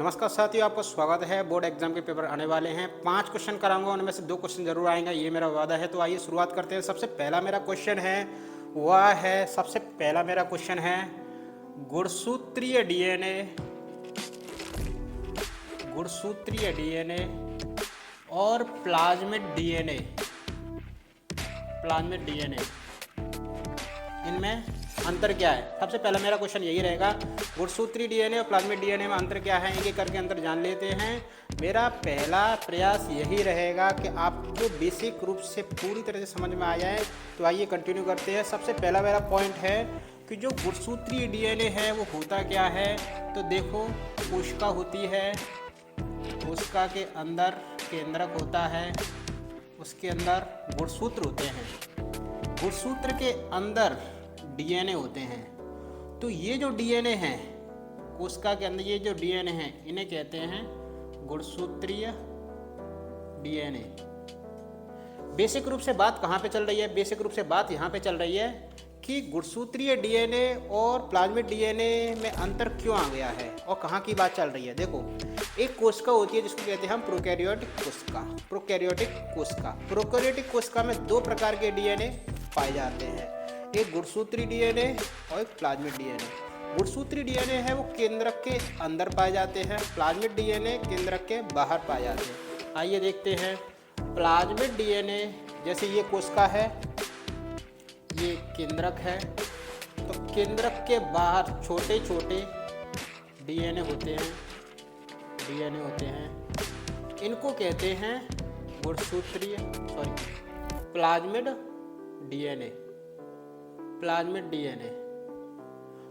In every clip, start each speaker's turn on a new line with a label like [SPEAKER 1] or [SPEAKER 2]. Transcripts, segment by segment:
[SPEAKER 1] नमस्कार साथियों, आपका स्वागत है। बोर्ड एग्जाम के पेपर आने वाले हैं। 5 क्वेश्चन कराऊंगा, उनमें से 2 क्वेश्चन जरूर आएंगे, ये मेरा वादा है। तो आइए शुरुआत करते हैं। सबसे पहला मेरा क्वेश्चन है गुणसूत्रीय डीएनए और प्लाज्मिड डीएनए इनमें अंतर क्या है। सबसे पहला मेरा क्वेश्चन यही रहेगा, गुणसूत्री डीएनए और प्लाज्मिड डीएनए में अंतर क्या है। एक एक करके अंतर जान लेते हैं। मेरा पहला प्रयास यही रहेगा कि आपको बेसिक रूप से पूरी तरह से समझ में आ जाए। तो आइए कंटिन्यू करते हैं। सबसे पहला मेरा पॉइंट है कि जो गुणसूत्री डीएनए है वो होता क्या है। तो देखो, कोशिका होती है, कोशिका के अंदर केंद्रक होता है, उसके अंदर गुणसूत्र होते हैं, गुणसूत्र के अंदर डीएनए होते हैं। तो ये जो डीएनए हैं, कोशिका के अंदर ये जो डीएनए हैं, इन्हें कहते हैं गुणसूत्रीय डीएनए। बेसिक रूप से बात कहाँ पे चल रही है? बेसिक रूप से बात यहाँ पे चल रही है कि गुणसूत्रीय डीएनए और प्लाज्मिड डीएनए में अंतर क्यों आ गया है और कहाँ की बात चल रही है। देखो, एक कोशिका होती है जिसको कहते हैं हम प्रोकैरियोटिक कोशिका में 2 प्रकार के डीएनए पाए जाते हैं, एक गुणसूत्री डीएनए और एक प्लाज्मिड डीएनए। गुणसूत्री डीएनए है वो केंद्रक के अंदर पाए जाते हैं, प्लाज्मिड डीएनए केंद्रक के बाहर पाए जाते हैं। आइए देखते हैं। प्लाज्मिड डीएनए, जैसे ये कोशिका है, ये केंद्रक है, तो केंद्रक के बाहर छोटे छोटे डीएनए होते हैं, इनको कहते हैं प्लाज्मिड डीएनए।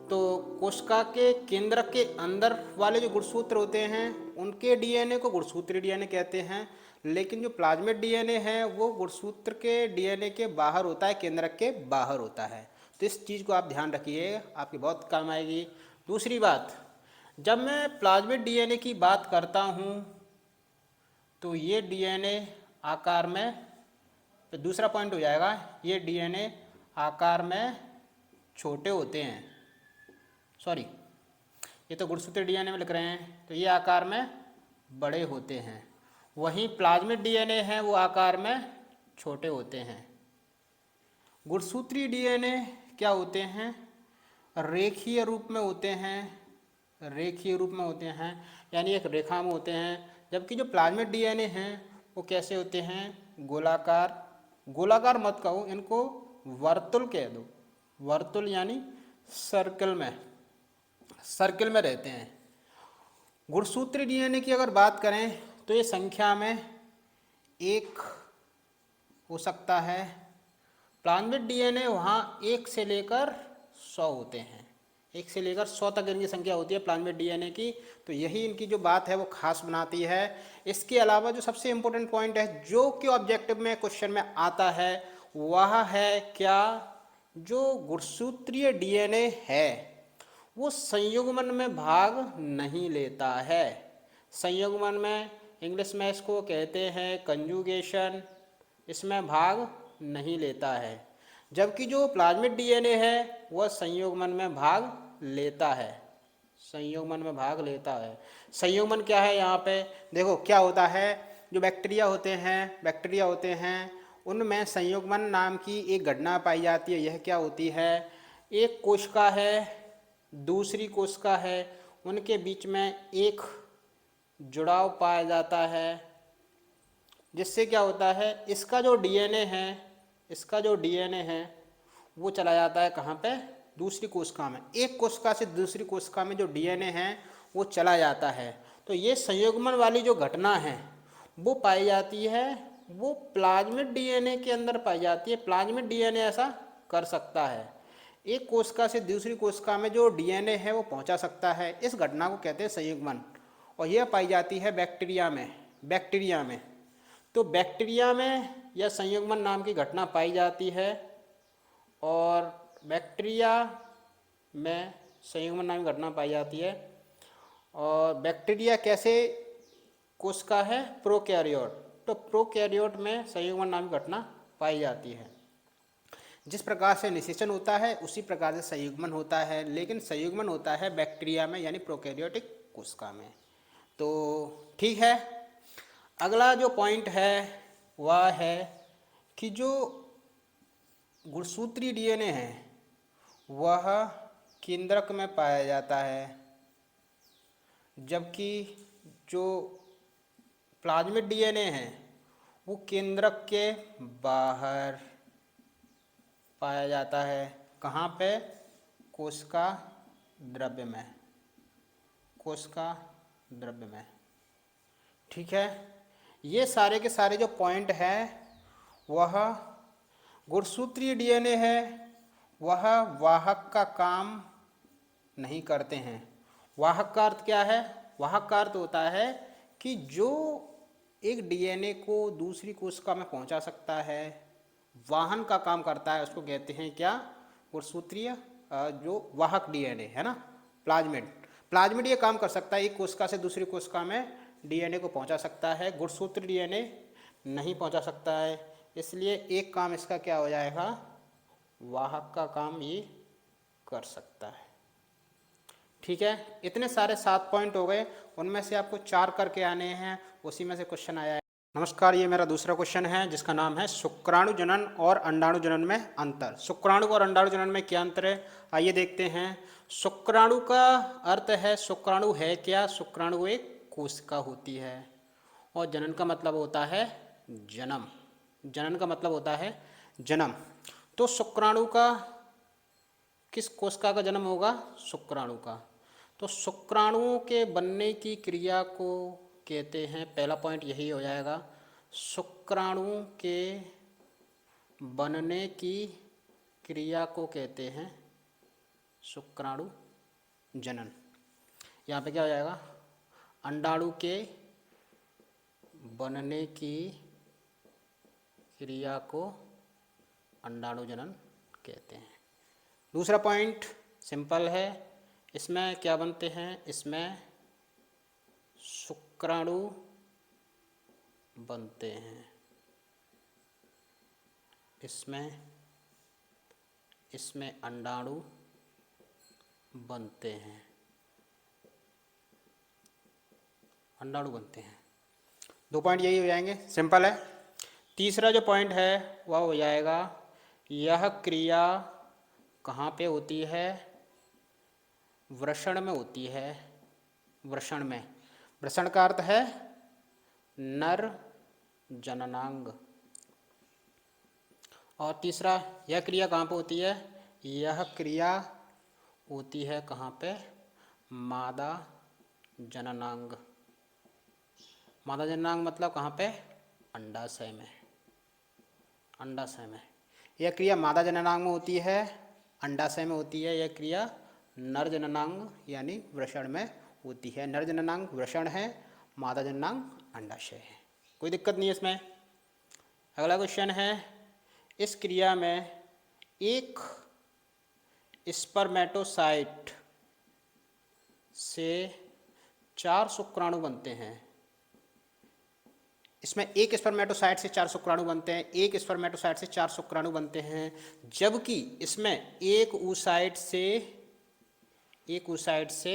[SPEAKER 1] तो कोशिका के केंद्रक के अंदर वाले जो गुणसूत्र होते हैं उनके डीएनए को गुणसूत्री डीएनए कहते हैं, लेकिन जो प्लाज्मिड डीएनए है वो गुणसूत्र के डीएनए के बाहर होता है, केंद्रक के बाहर होता है। तो इस चीज़ को आप ध्यान रखिए, आपकी बहुत काम आएगी। दूसरी बात, जब मैं प्लाज्मिड डीएनए की बात करता हूँ तो ये डीएनए आकार में, तो दूसरा पॉइंट हो जाएगा, ये डीएनए आकार में छोटे होते हैं। सॉरी, ये तो गुणसूत्री डीएनए में लिख रहे हैं, तो ये आकार में बड़े होते हैं। वहीं प्लाज्मिड डीएनए है वो आकार में छोटे होते हैं। गुणसूत्री डीएनए क्या होते हैं? रेखीय रूप में होते हैं, यानी एक रेखा में होते हैं। जबकि जो प्लाज्मिड डीएनए हैं वो कैसे होते हैं? गोलाकार मत कहो, इनको वर्तुल कह दो। वर्तुल यानी सर्कल में रहते हैं। गुणसूत्री डीएनए की अगर बात करें तो ये संख्या में 1 हो सकता है। प्लाज्मिड डीएनए वहाँ 1 से लेकर 100 होते हैं, 1 से लेकर 100 तक इनकी संख्या होती है प्लाज्मिड डीएनए की। तो यही इनकी जो बात है वो खास बनाती है। इसके अलावा जो सबसे इम्पोर्टेंट पॉइंट है जो कि ऑब्जेक्टिव में क्वेश्चन में आता है वह है क्या, जो गुणसूत्रीय डीएनए है वो संयुग्मन में भाग नहीं लेता है। संयुग्मन में इंग्लिश में इसको कहते हैं कंजुगेशन, इसमें भाग नहीं लेता है। जबकि जो प्लाज्मिड डीएनए है वह संयुग्मन में भाग लेता है। संयुग्मन क्या है? यहाँ पे देखो क्या होता है, जो बैक्टीरिया होते हैं उनमें संयुग्मन नाम की एक घटना पाई जाती है। यह क्या होती है? एक कोशिका है, दूसरी कोशिका है, उनके बीच में एक जुड़ाव पाया जाता है, जिससे क्या होता है, इसका जो डीएनए है वो चला जाता है कहाँ पे? दूसरी कोशिका में। एक कोशिका से दूसरी कोशिका में जो डीएनए है वो चला जाता है। तो ये संयुग्मन वाली जो घटना है वो पाई जाती है, वो प्लाज्मिड डीएनए के अंदर पाई जाती है। प्लाज्मिड डीएनए ऐसा कर सकता है, एक कोशिका से दूसरी कोशिका में जो डीएनए है वो पहुंचा सकता है। इस घटना को कहते हैं संयुग्मन, और यह पाई जाती है बैक्टीरिया में। तो बैक्टीरिया में यह संयुग्मन नाम की घटना पाई जाती है, और बैक्टीरिया में संयुग्मन नाम की घटना पाई जाती है। और बैक्टीरिया कैसे कोशिका है? प्रोकैरियोट। तो प्रोकैरियोट में संयुग्मन नाम की घटना पाई जाती है। जिस प्रकार से निषेचन होता है उसी प्रकार से संयुग्मन होता है, लेकिन संयुग्मन होता है बैक्टीरिया में, यानी प्रोकैरियोटिक कोशिका में। तो ठीक है, अगला जो पॉइंट है वह है कि जो गुणसूत्रीय डीएनए है वह केंद्रक में पाया जाता है, जबकि जो प्लाज्मिड डीएनए है वो केंद्रक के बाहर पाया जाता है। कहाँ पे? कोशिका द्रव्य में, कोशिका द्रव्य में। ठीक है, ये सारे के सारे जो पॉइंट हैं वह गुणसूत्रीय डीएनए है वह वाहक का काम नहीं करते हैं। वाहक का अर्थ क्या है? वाहक का अर्थ होता है कि जो एक डीएनए को दूसरी कोशिका में पहुंचा सकता है, वाहन का काम करता है, उसको कहते हैं क्या? गुणसूत्रीय जो वाहक डीएनए है ना, प्लाज्मिड। प्लाज्मिड ये काम कर सकता है, एक कोशिका से दूसरी कोशिका में डीएनए को पहुंचा सकता है, गुणसूत्र डीएनए नहीं पहुंचा सकता है। इसलिए एक काम इसका क्या हो जाएगा? वाहक का काम ये कर सकता है। ठीक है, इतने सारे 7 पॉइंट हो गए, उनमें से आपको 4 करके आने हैं, उसी में से क्वेश्चन आया है। नमस्कार, ये मेरा दूसरा क्वेश्चन है जिसका नाम है शुक्राणु जनन और अंडाणु जनन में अंतर। शुक्राणु और अंडाणु जनन में क्या अंतर है, आइए देखते हैं। शुक्राणु का अर्थ है, शुक्राणु है क्या? शुक्राणु एक कोशिका होती है, और जनन का मतलब होता है जन्म। जनन का मतलब होता है जन्म। तो शुक्राणु का किस कोशिका का जन्म होगा? शुक्राणु का। तो शुक्राणुओं के बनने की क्रिया को कहते हैं, पहला पॉइंट यही हो जाएगा, शुक्राणुओं के बनने की क्रिया को कहते हैं शुक्राणु जनन। यहाँ पे क्या हो जाएगा? अंडाणु के बनने की क्रिया को अंडाणु जनन कहते हैं। दूसरा पॉइंट सिंपल है, इसमें क्या बनते हैं? इसमें शुक्राणु बनते हैं, इसमें अंडाणु बनते हैं, अंडाणु बनते हैं। 2 पॉइंट यही हो जाएंगे, सिंपल है। तीसरा जो पॉइंट है वह हो जाएगा, यह क्रिया कहाँ पे होती है? वृषण में होती है, वृषण में। वृषण का अर्थ है नर जननांग। और तीसरा, यह क्रिया कहाँ पे होती है? यह क्रिया होती है कहाँ पे? मादा जननांग। मादा जननांग मतलब कहाँ पे? अंडाशय में, अंडाशय में। यह क्रिया मादा जननांग में होती है, अंडाशय में होती है। यह क्रिया नर जननांग यानी वृषण में होती है। नर जननांग वृषण है, मादा जननांग अंडाशय है। कोई दिक्कत नहीं है इसमें। अगला क्वेश्चन है, इस क्रिया में एक स्पर्मेटोसाइट से 4 शुक्राणु बनते हैं। इसमें एक स्पर्मेटोसाइट से 4 शुक्राणु बनते हैं, एक स्पर्मेटोसाइट से 4 शुक्राणु बनते हैं, जबकि इसमें एक oocyte से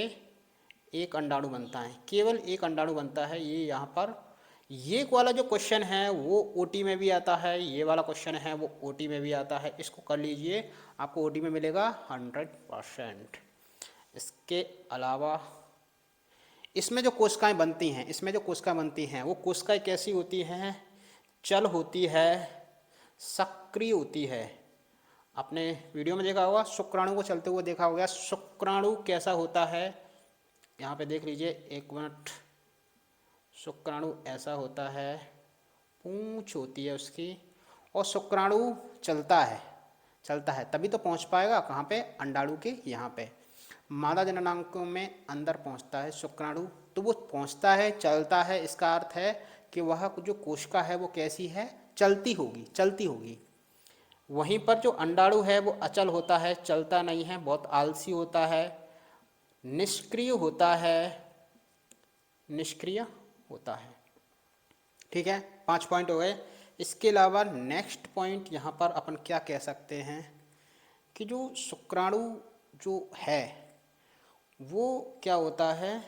[SPEAKER 1] एक अंडाणु बनता है। केवल एक अंडाणु बनता है। ये यहाँ पर ये वाला जो क्वेश्चन है वो ओटी में भी आता है, ये वाला क्वेश्चन है वो ओटी में भी आता है। इसको कर लीजिए, आपको ओटी में मिलेगा 100%। इसके अलावा इसमें जो कोशिकाएं बनती हैं, इसमें जो कोशिकाएं बनती हैं वो कोशिकाएं कैसी होती हैं? चल होती है, सक्रिय होती है। आपने वीडियो में देखा होगा, शुक्राणु को चलते हुए देखा होगा। शुक्राणु कैसा होता है? यहाँ पे देख लीजिए, 1 मिनट। शुक्राणु ऐसा होता है, पूंछ होती है उसकी, और शुक्राणु चलता है तभी तो पहुँच पाएगा कहाँ पे? अंडाणु के यहाँ पे। मादा जननांगों में अंदर पहुँचता है शुक्राणु, तो वो पहुँचता है, चलता है। इसका अर्थ है कि वह जो कोशिका है वो कैसी है? चलती होगी। वहीं पर जो अंडाणु है वो अचल होता है, चलता नहीं है, बहुत आलसी होता है, निष्क्रिय होता है। ठीक है, 5 पॉइंट हो गए। इसके अलावा नेक्स्ट पॉइंट यहाँ पर अपन क्या कह सकते हैं कि जो शुक्राणु जो है वो क्या होता है?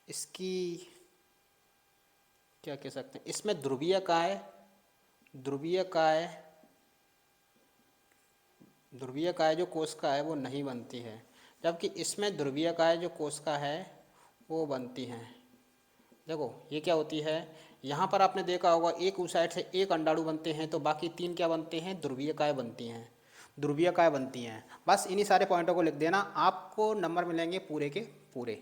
[SPEAKER 1] इसकी क्या कह सकते हैं, इसमें ध्रुवीय काय, ध्रुवीय काय, ध्रुवीय काय जो कोशिका है वो नहीं बनती है, जबकि इसमें ध्रुवीय काय जो कोशिका है वो बनती हैं। देखो ये क्या होती है, यहाँ पर आपने देखा होगा एक ऊसाइड से एक अंडाणु बनते हैं तो बाकी 3 क्या बनते हैं, ध्रुवीय काय बनती हैं, ध्रुवीय काय बनती हैं। बस इन्हीं सारे पॉइंटों को लिख देना, आपको नंबर मिलेंगे पूरे के पूरे,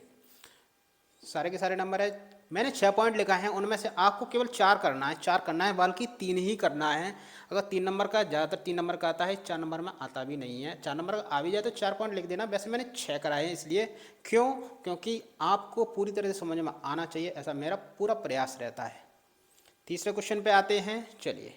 [SPEAKER 1] सारे के सारे नंबर है। मैंने 6 पॉइंट लिखा है, उनमें से आपको केवल 4 करना है, 4 करना है, बल्कि 3 ही करना है। अगर 3 नंबर का, ज़्यादातर 3 नंबर का आता है, 4 नंबर में आता भी नहीं है। 4 नंबर का आ भी जाए तो 4 पॉइंट लिख देना। वैसे मैंने 6 कराए हैं, इसलिए क्यों, क्योंकि आपको पूरी तरह से समझ में आना चाहिए, ऐसा मेरा पूरा प्रयास रहता है। तीसरे क्वेश्चन पे आते हैं, चलिए।